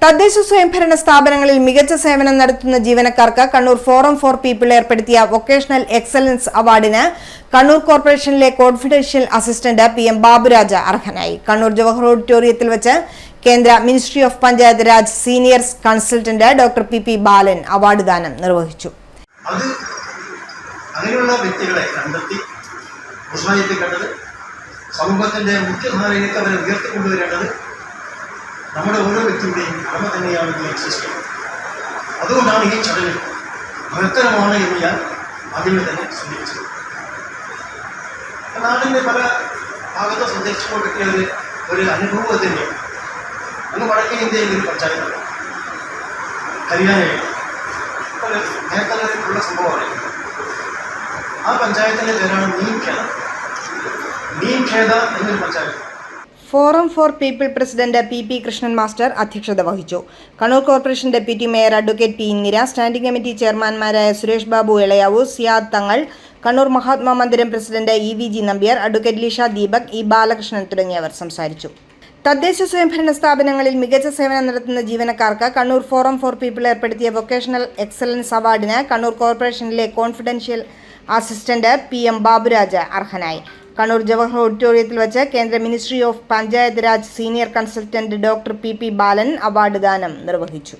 തദ്ദേശ സ്വയംഭരണ സ്ഥാപനങ്ങളിൽ മികച്ച സേവനം നടത്തുന്ന ജീവനക്കാർക്ക് കണ്ണൂർ ഫോറം ഫോർ പീപ്പിൾ ഏർപ്പെടുത്തിയ വൊക്കേഷണൽ എക്സലൻസ് അവാർഡിന് കണ്ണൂർ കോർപ്പറേഷനിലെ കോൺഫിഡൻഷ്യൽ അസിസ്റ്റന്റ് PM ബാബുരാജ അർഹനായി. കണ്ണൂർ ജവഹർ ഓഡിറ്റോറിയത്തിൽ വെച്ച് കേന്ദ്ര ministry of panchayat Raj senior consultant doctor PP Balan award ദാനം നിർവഹിച്ചു. അങ്ങനെയുള്ള വ്യക്തികളെ കണ്ടെത്തി പ്രോത്സാഹിപ്പിക്കേണ്ടത്, സമൂഹത്തിന്റെ മുഖ്യധാരയിലേക്ക് അവരെ ഉയർത്തിക്കൊണ്ടുവരേണ്ടത് നമ്മുടെ ഓരോ വ്യക്തിയുടെയും കടമ തന്നെയാണെന്ന് വിശ്വസിക്കുന്നു. അതുകൊണ്ടാണ് ഈ ചടങ്ങ് മഹത്തരമാണ് എന്ന് ഞാൻ ആദ്യമേ തന്നെ സൂചിപ്പിച്ചത്. നാടിൻ്റെ പല ഭാഗത്ത് സന്ദർശിക്കുമ്പോൾ കിട്ടിയ ഒരു അനുഭവം തന്നെയാണ്. അങ്ങ് വടക്കേ ഇന്ത്യയിൽ ഒരു പഞ്ചായത്താണ്, ഹരിയാനയിൽ നേരത്തെ ഉള്ള സംഭവമാണ്. ആ പഞ്ചായത്തിൻ്റെ പേരാണ് നീംഖേദ എന്നൊരു panchayat. Forum for people president PP Krishnan master അധ്യക്ഷത വഹിച്ചു. Kannur corporation deputy mayor advocate P Indira, standing committee ചെയർമാൻമാരായ Suresh Babu Elayavoor, Siyad Thangal, Kannur Mahatma Mandiram president EVG Nambiar, advocate Lisha Deepak, E Balakrishnan തുടങ്ങിയവർ സംസാരിച്ചു. തദ്ദേശ സ്വയംഭരണ സ്ഥാപനങ്ങളിൽ മികച്ച സേവനം നടത്തുന്ന ജീവനക്കാർക്ക് കണ്ണൂർ ഫോറം ഫോർ പീപ്പിൾ ഏർപ്പെടുത്തിയ വൊക്കേഷണൽ എക്സലൻസ് അവാർഡിന് കണ്ണൂർ കോർപ്പറേഷനിലെ കോൺഫിഡൻഷ്യൽ അസിസ്റ്റന്റ് PM ബാബുരാജ അർഹനായി. കണ്ണൂർ ജവഹർ ഓഡിറ്റോറിയത്തിൽ വെച്ച് കേന്ദ്ര ministry of panchayat Raj senior consultant doctor PP Balan award ദാനം നിർവഹിച്ചു.